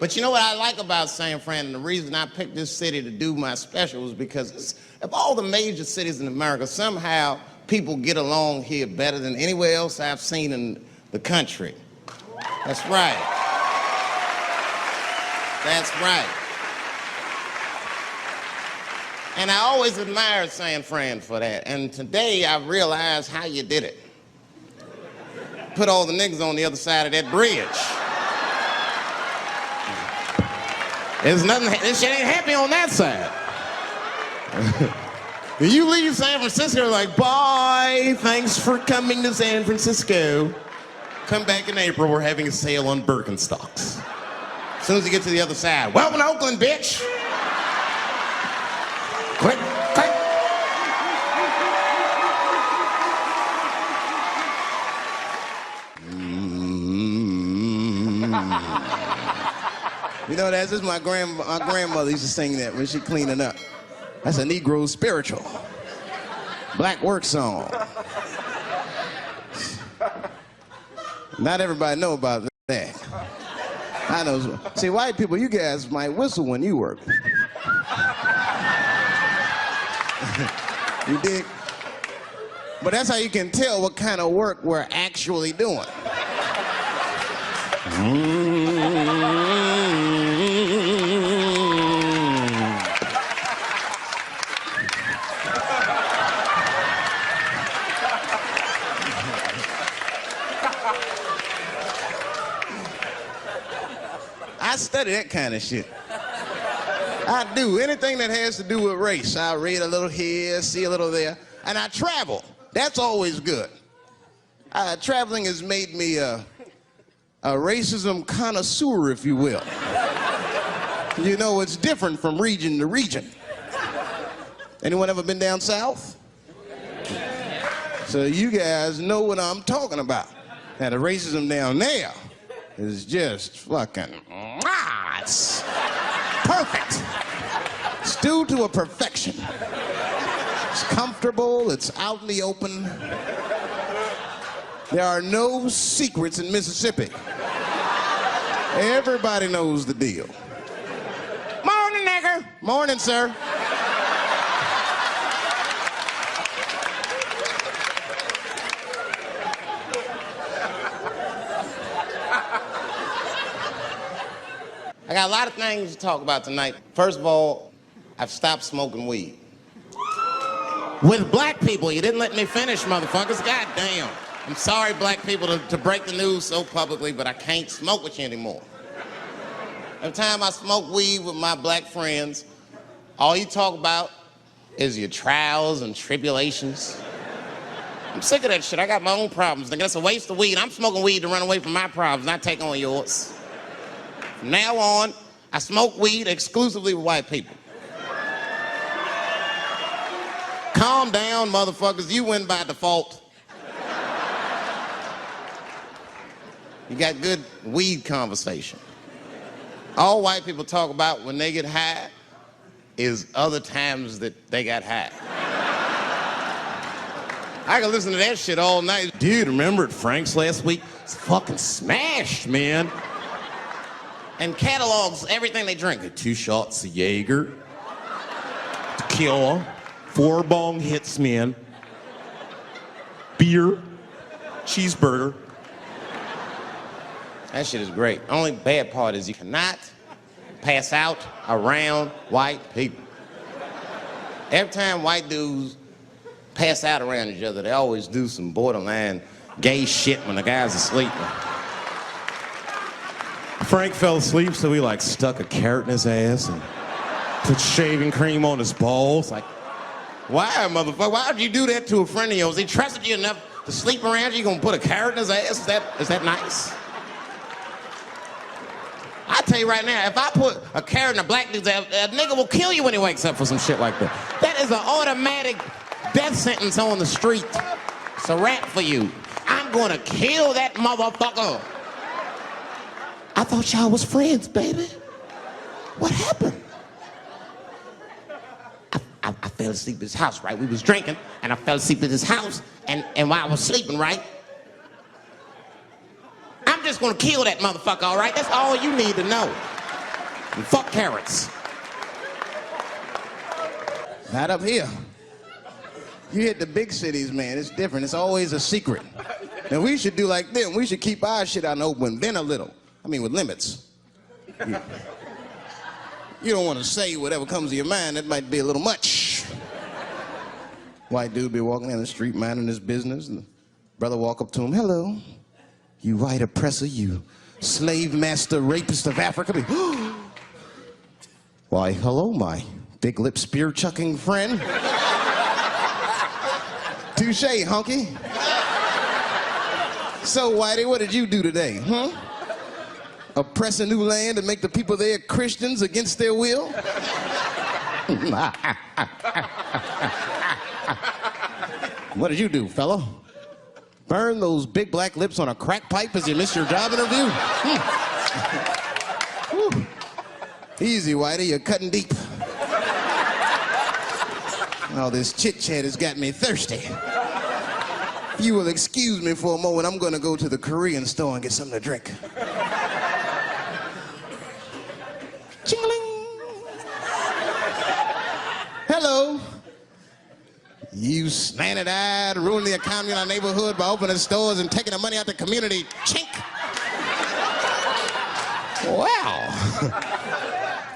But you know what I like about San Fran, and the reason I picked this city to do my special was because of all the major cities in America, somehow people get along here better than anywhere else I've seen in the country. That's right. That's right. And I always admired San Fran for that. And today I realized how you did it. Put all the niggas on the other side of that bridge. There's nothing, this shit ain't happy on that side. You leave San Francisco like, bye, thanks for coming to San Francisco. Come back in April, we're having a sale on Birkenstocks. As soon as you get to the other side, welcome to Oakland, bitch. Click, click. You know, that's just my grandmother used to sing that when she cleaning up. That's a Negro spiritual. Black work song. Not everybody know about that. I know. See, white people, you guys might whistle when you work. You dig? But that's how you can tell what kind of work we're actually doing. I study that kind of shit. I do. Anything that has to do with race. I read a little here, see a little there. And I travel. That's always good. Traveling has made me a racism connoisseur, if you will. You know, it's different from region to region. Anyone ever been down south? So you guys know what I'm talking about. Now, the racism down there is just fucking, it's perfect. It's due to a perfection. It's comfortable, it's out in the open. There are no secrets in Mississippi. Everybody knows the deal. Morning, nigger. Morning, sir. I got a lot of things to talk about tonight. First of all, I've stopped smoking weed. With black people, you didn't let me finish, motherfuckers. God damn. I'm sorry, black people, to break the news so publicly, but I can't smoke with you anymore. Every time I smoke weed with my black friends, all you talk about is your trials and tribulations. I'm sick of that shit. I got my own problems. Nigga, that's a waste of weed. I'm smoking weed to run away from my problems, not take on yours. From now on, I smoke weed exclusively with white people. Calm down, motherfuckers. You win by default. You got good weed conversation. All white people talk about when they get high is other times that they got high. I can listen to that shit all night. Dude, remember at Frank's last week? It's fucking smashed, man. And catalogs everything they drink. 2 shots of Jaeger, tequila, 4 bong hits, man, beer, cheeseburger. That shit is great. Only bad part is you cannot pass out around white people. Every time white dudes pass out around each other, they always do some borderline gay shit when the guy's asleep. Frank fell asleep, so we stuck a carrot in his ass and put shaving cream on his balls. Why, motherfucker? Why would you do that to a friend of yours? He trusted you enough to sleep around you. You gonna put a carrot in his ass? Is that nice? I tell you right now, if I put a carrot in a black dude's ass, a nigga will kill you when he wakes up for some shit like that. That is an automatic death sentence on the street. It's a rap for you. I'm gonna kill that motherfucker. I thought y'all was friends, baby. What happened? I fell asleep at his house, right? We was drinking, and I fell asleep at his house, and while I was sleeping, right? I'm just gonna kill that motherfucker, all right? That's all you need to know. And fuck carrots. Not up here. You hit the big cities, man, it's different. It's always a secret. And we should do like them. We should keep our shit out in the open, then a little. I mean, with limits. You don't want to say whatever comes to your mind. That might be a little much. White dude be walking down the street minding his business, and the brother walk up to him, hello, you white oppressor, you slave master rapist of Africa. Why, hello, my big lip spear chucking friend. Touche, hunky. So, Whitey, what did you do today, huh? Oppress a new land and make the people there Christians against their will? What did you do, fella? Burn those big black lips on a crack pipe as you missed your job interview? Easy, Whitey, you're cutting deep. All this chit-chat has got me thirsty. If you will excuse me for a moment, I'm gonna go to the Korean store and get something to drink. Ching-a-ling. Hello. You slanted-eyed, ruining the economy in our neighborhood by opening stores and taking the money out the community. Chink. Wow.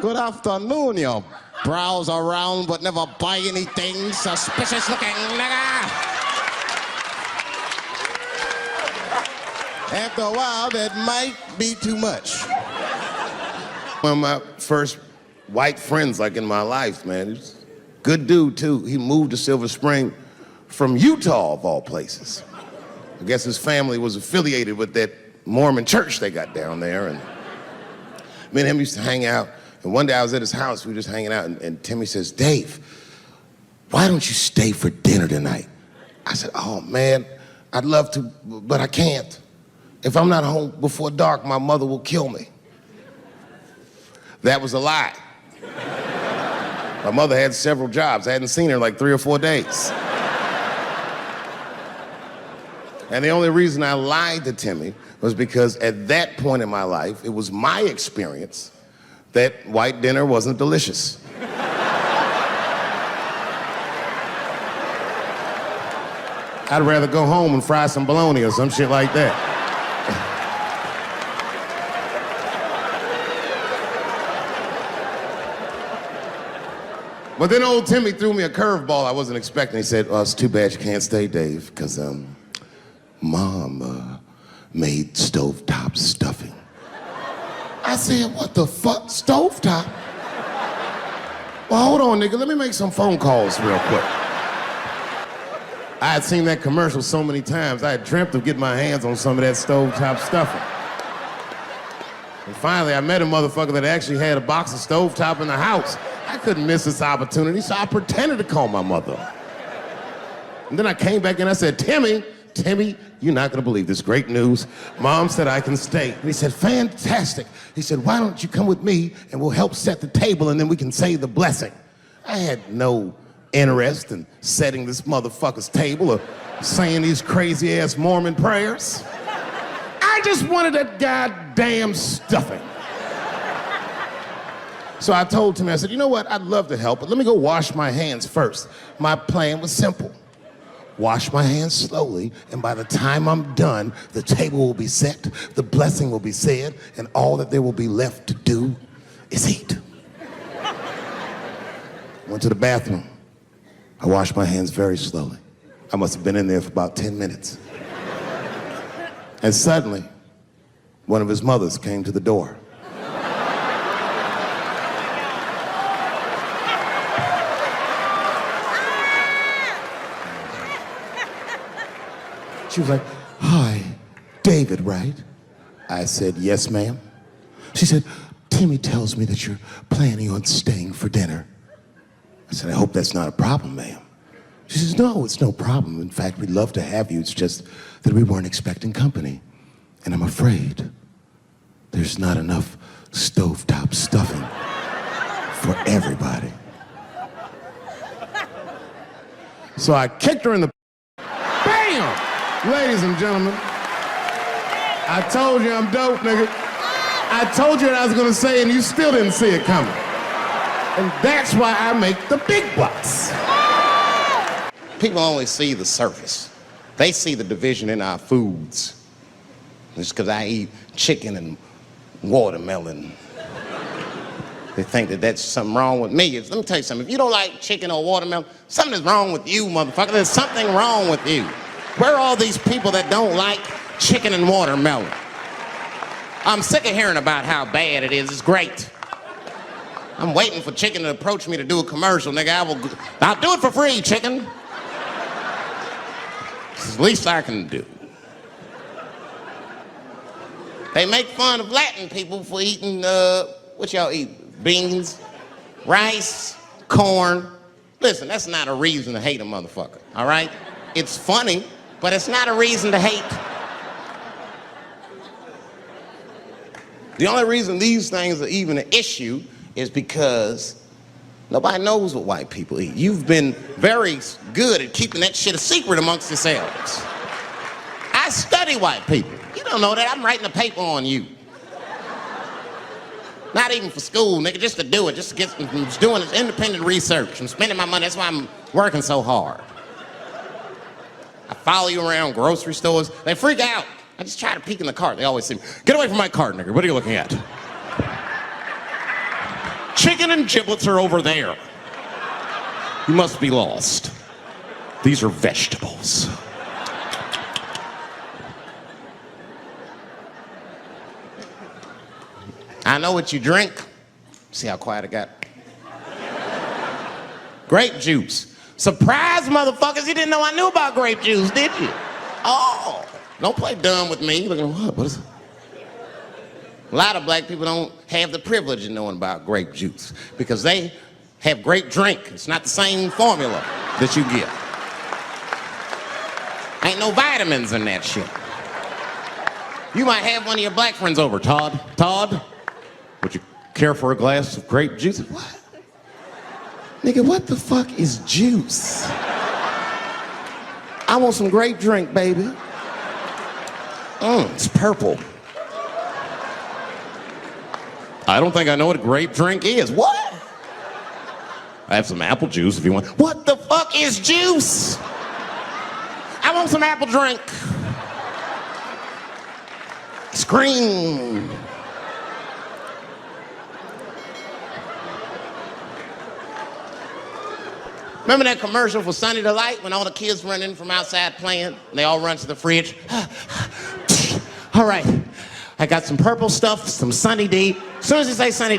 Good afternoon, you browse around but never buy anything, suspicious looking nigga. After a while, that might be too much. One of my first white friends, like, in my life, man. He was a good dude, too. He moved to Silver Spring from Utah, of all places. I guess his family was affiliated with that Mormon church they got down there, and me and him used to hang out. And one day I was at his house, we were just hanging out, and Timmy says, Dave, why don't you stay for dinner tonight? I said, oh, man, I'd love to, but I can't. If I'm not home before dark, my mother will kill me. That was a lie. My mother had several jobs. I hadn't seen her in like 3 or 4 days. And the only reason I lied to Timmy was because at that point in my life, it was my experience that white dinner wasn't delicious. I'd rather go home and fry some bologna or some shit like that. But then old Timmy threw me a curveball I wasn't expecting. He said, oh, it's too bad you can't stay, Dave, because Mom made stovetop stuffing. I said, what the fuck, stovetop? Well, hold on, nigga, let me make some phone calls real quick. I had seen that commercial so many times, I had dreamt of getting my hands on some of that stovetop stuffing. And finally, I met a motherfucker that actually had a box of stovetop in the house. I couldn't miss this opportunity, so I pretended to call my mother. And then I came back and I said, Timmy, you're not gonna believe this great news. Mom said I can stay. And he said, fantastic. He said, why don't you come with me and we'll help set the table and then we can say the blessing. I had no interest in setting this motherfucker's table or saying these crazy ass Mormon prayers. I just wanted that goddamn stuffing. So I told Timmy, I said, you know what, I'd love to help, but let me go wash my hands first. My plan was simple. Wash my hands slowly, and by the time I'm done, the table will be set, the blessing will be said, and all that there will be left to do is eat. Went to the bathroom. I washed my hands very slowly. I must have been in there for about 10 minutes. And suddenly, one of his mothers came to the door. She was like, hi, David, right? I said, yes, ma'am. She said, Timmy tells me that you're planning on staying for dinner. I said, I hope that's not a problem, ma'am. She says, no, it's no problem. In fact, we'd love to have you. It's just that we weren't expecting company. And I'm afraid there's not enough stovetop stuffing for everybody. So I kicked her in the bam! Ladies and gentlemen, I told you I'm dope, nigga. I told you what I was gonna say and you still didn't see it coming. And that's why I make the big bucks. People only see the surface. They see the division in our foods. Just because I eat chicken and watermelon, they think that that's something wrong with me. Let me tell you something. If you don't like chicken or watermelon, something is wrong with you, motherfucker. There's something wrong with you. Where are all these people that don't like chicken and watermelon? I'm sick of hearing about how bad it is. It's great. I'm waiting for chicken to approach me to do a commercial, nigga. I'll do it for free, chicken. It's the least I can do. They make fun of Latin people for eating, what y'all eat? Beans, rice, corn. Listen, that's not a reason to hate a motherfucker, all right? It's funny, but it's not a reason to hate. The only reason these things are even an issue is because nobody knows what white people eat. You've been very good at keeping that shit a secret amongst yourselves. I study white people. You don't know that. I'm writing a paper on you. Not even for school, nigga, just to do it, just to get, I'm just doing this independent research. I'm spending my money, that's why I'm working so hard. I follow you around grocery stores. They freak out. I just try to peek in the cart. They always say, get away from my cart, nigga. What are you looking at? Chicken and giblets are over there. You must be lost. These are vegetables. I know what you drink. See how quiet it got? Grape juice. Surprise, motherfuckers, you didn't know I knew about grape juice, did you? Oh, don't play dumb with me. You're looking, what is it? A lot of black people don't have the privilege of knowing about grape juice because they have grape drink. It's not the same formula that you get. Ain't no vitamins in that shit. You might have one of your black friends over, Todd. Todd, would you care for a glass of grape juice? What? Nigga, what the fuck is juice? I want some grape drink, baby. It's purple. I don't think I know what a grape drink is. What? I have some apple juice if you want. What the fuck is juice? I want some apple drink. Scream. Remember that commercial for Sunny Delight when all the kids run in from outside playing? And they all run to the fridge. All right, I got some purple stuff, some Sunny D. As soon as you say Sunny